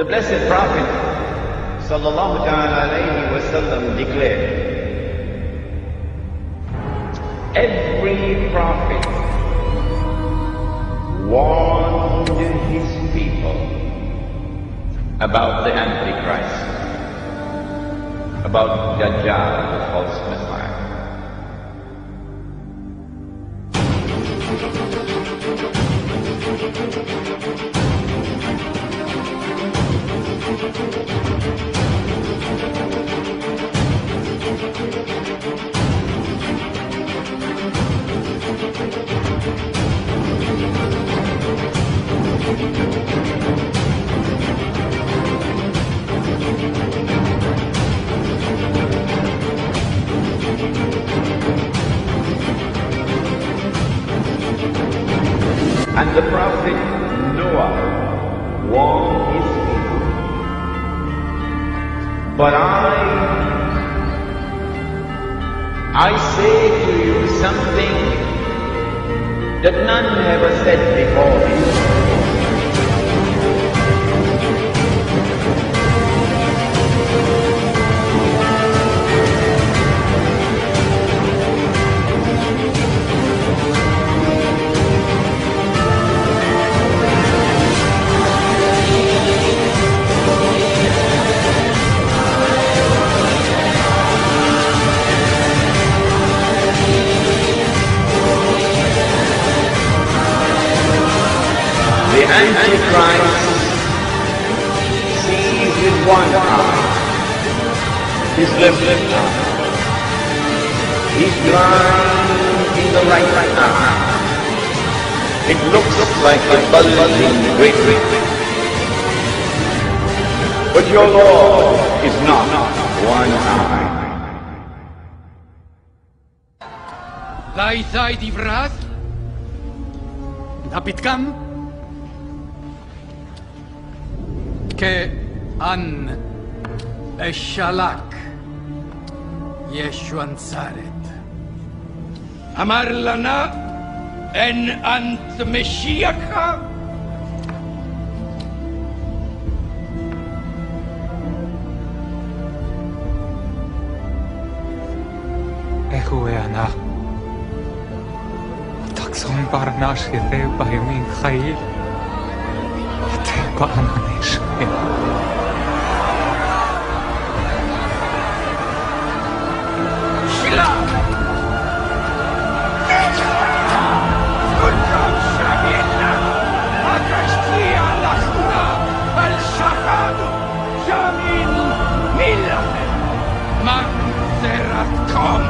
The Blessed Prophet sallallahu alayhi wasallam declared, every prophet warned his people about the Antichrist, about Dajjal, the false Messiah. And the prophet Noah warned his people. But I say to you something that none ever said before me. The Antichrist sees with one eye, his left eye. He's blind in the right eye. It looks like a bulging great ring. But your Lord is not one eye. Laethau difradd? Napitgam? كأن الشلاك يشوى نصارت أمر لنا أن أنت مشيك إخوة أنا تقسم برناش يذيب بيمين خيل تبقى أنا نشوي شلا كنتم شاملنا أكشتي على خنا الشفاد جميل ملة مغزرتكم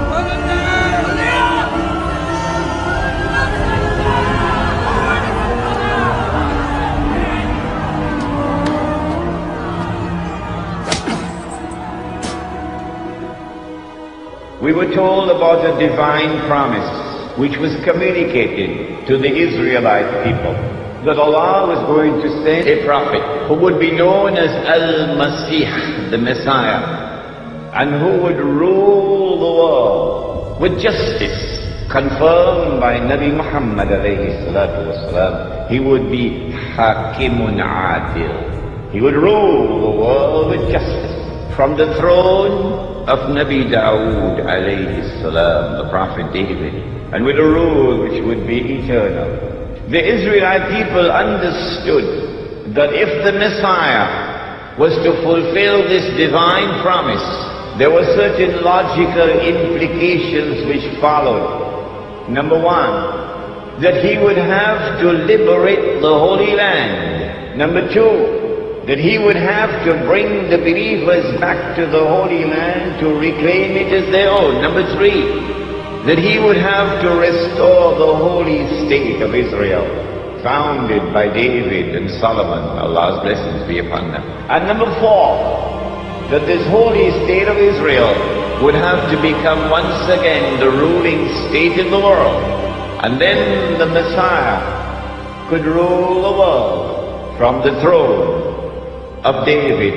We were told about a divine promise which was communicated to the Israelite people, that Allah was going to send a prophet who would be known as Al-Masih, the Messiah, and who would rule the world with justice, confirmed by Nabi Muhammad alayhi salatu wasalam. He would be Hakimun Adil. He would rule the world with justice from the throne of Nabi Dawood alayhi salam, the prophet David, and with a rule which would be eternal. The Israelite people understood that if the Messiah was to fulfill this divine promise, there were certain logical implications which followed. Number one, that he would have to liberate the Holy Land. Number two, that he would have to bring the believers back to the Holy Land to reclaim it as their own. Number three, that he would have to restore the holy state of Israel, founded by David and Solomon, Allah's blessings be upon them. And number four, that this holy state of Israel would have to become once again the ruling state in the world. And then the Messiah could rule the world from the throne of David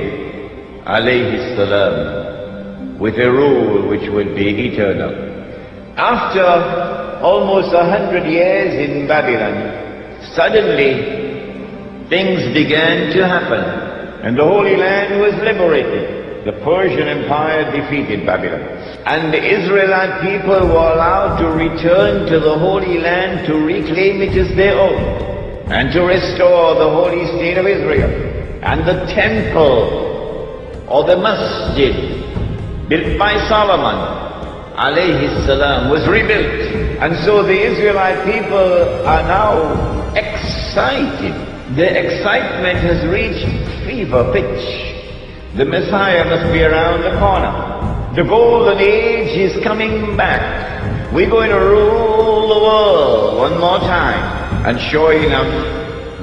alayhi salam, with a rule which would be eternal. After almost 100 years in Babylon, suddenly things began to happen. and the Holy Land was liberated. The Persian Empire defeated Babylon, and the Israelite people were allowed to return to the Holy Land to reclaim it as their own, and to restore the holy state of Israel. And the temple, or the masjid, built by Solomon, alayhi salam, was rebuilt. And so the Israelite people are now excited. The excitement has reached fever pitch. The Messiah must be around the corner. The golden age is coming back. We're going to rule the world one more time. And sure enough,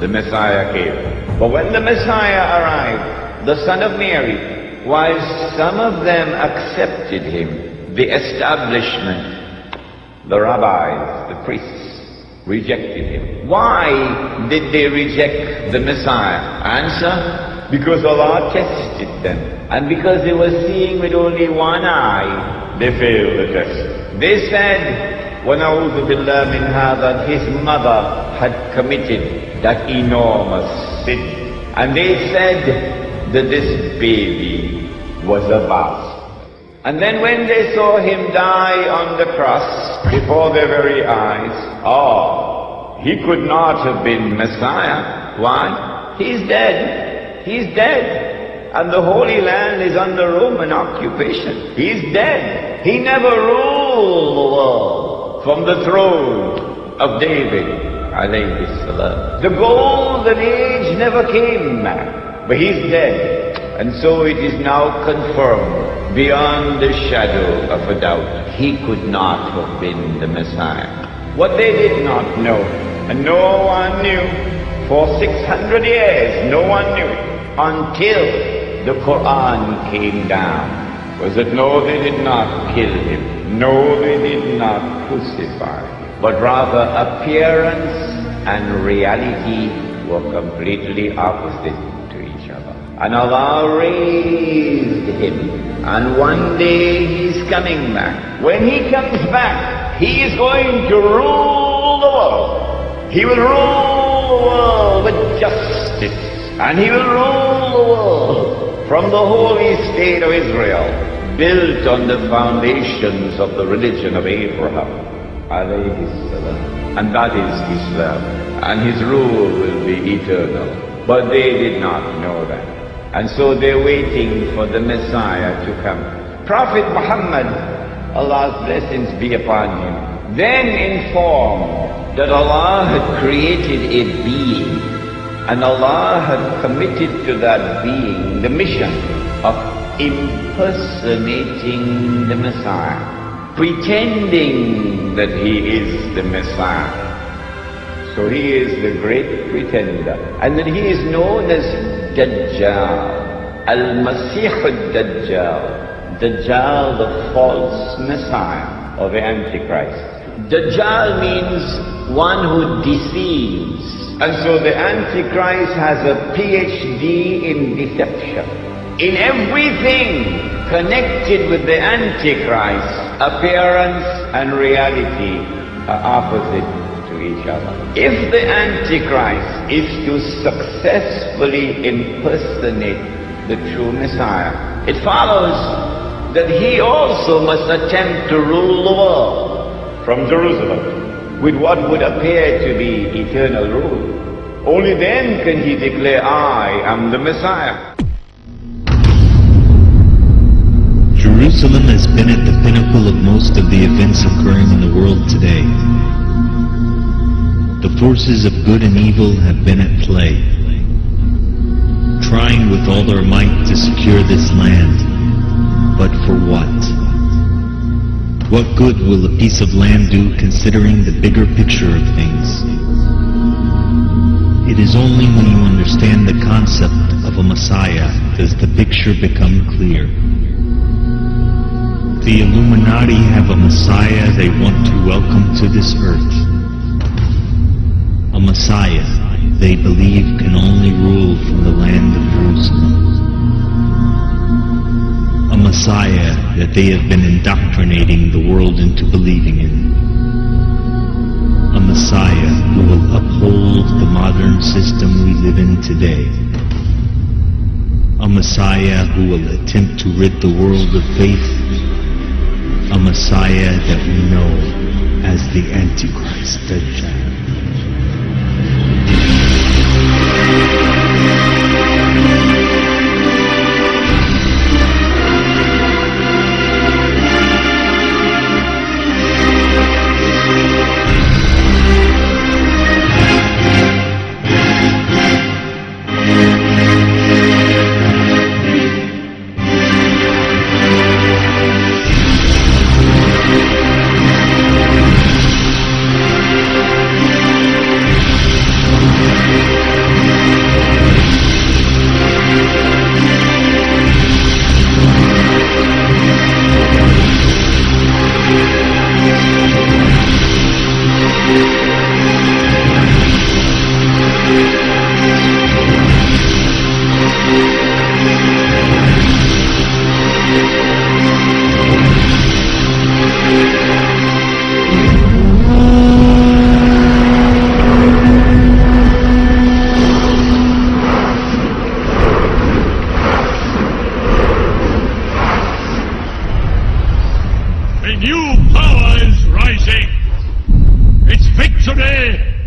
the Messiah came. But when the Messiah arrived, the son of Mary, while some of them accepted him, the establishment, the rabbis, the priests, rejected him. Why did they reject the Messiah? Answer: because Allah tested them. And because they were seeing with only one eye, they failed the test. They said, وَنَعُوذُ بِاللَّهِ مِنْ هَذَا, his mother had committed that enormous sin. And they said that this baby was a bastard. And then when they saw him die on the cross before their very eyes, he could not have been Messiah. Why? He's dead. He's dead. And the Holy Land is under Roman occupation. He's dead. He never ruled the world from the throne of David, alayhi salam. The golden age never came back, but he's dead. And so it is now confirmed beyond the shadow of a doubt. He could not have been the Messiah. What they did not know, and no one knew, for 600 years no one knew it, until the Quran came down, was that no, they did not kill him, no, they did not crucify him, but rather appearance and reality were completely opposite to each other. And Allah raised him, and one day he's coming back. When he comes back, he is going to rule the world. He will rule the world with justice, and he will rule the world from the holy state of Israel, built on the foundations of the religion of Abraham, alayhi salam. And that is Islam, and his rule will be eternal. But they did not know that. And so they're waiting for the Messiah to come. Prophet Muhammad, Allah's blessings be upon him, then informed that Allah had created a being, and Allah had committed to that being the mission of impersonating the Messiah, pretending that he is the Messiah. So he is the great pretender, and then he is known as Dajjal, Al-Masih al-Dajjal, Dajjal, the false Messiah, or the Antichrist. Dajjal means one who deceives. And so the Antichrist has a PhD in deception. In everything connected with the Antichrist, appearance and reality are opposite to each other. If the Antichrist is to successfully impersonate the true Messiah, it follows that he also must attempt to rule the world from Jerusalem with what would appear to be eternal rule. Only then can he declare, I am the Messiah. Jerusalem has been at the pinnacle of most of the events occurring in the world today. The forces of good and evil have been at play, trying with all their might to secure this land. But for what? What good will a piece of land do considering the bigger picture of things? It is only when you understand the concept of a Messiah does the picture become clear. The Illuminati have a Messiah they want to welcome to this earth. A Messiah they believe can only rule from the land of Jerusalem. A Messiah that they have been indoctrinating the world into believing in. A Messiah who will uphold the modern system we live in today. a Messiah who will attempt to rid the world of faith, a Messiah that we know as the Antichrist Dajjal.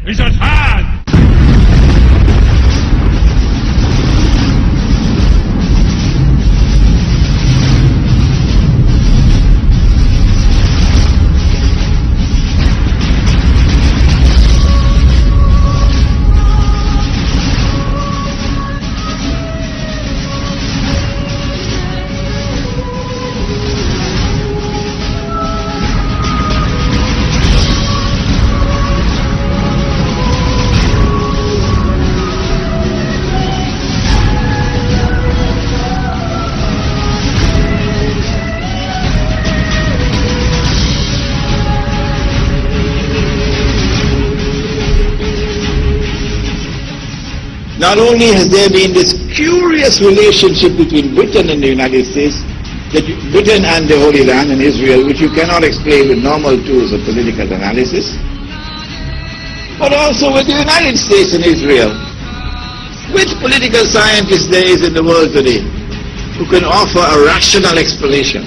is at hand! Not only has there been this curious relationship between Britain and the United States, Britain and the Holy Land and Israel, which you cannot explain with normal tools of political analysis, but also with the United States and Israel. Which political scientist there is in the world today who can offer a rational explanation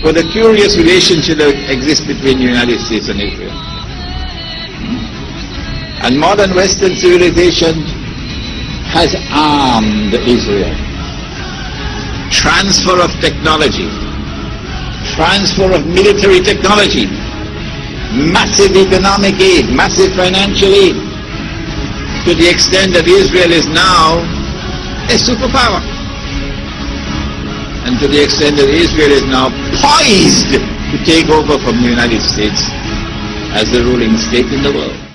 for the curious relationship that exists between the United States and Israel? And modern Western civilization has armed Israel. Transfer of technology, transfer of military technology, massive economic aid, massive financial aid, to the extent that Israel is now a superpower. And to the extent that Israel is now poised to take over from the United States as the ruling state in the world.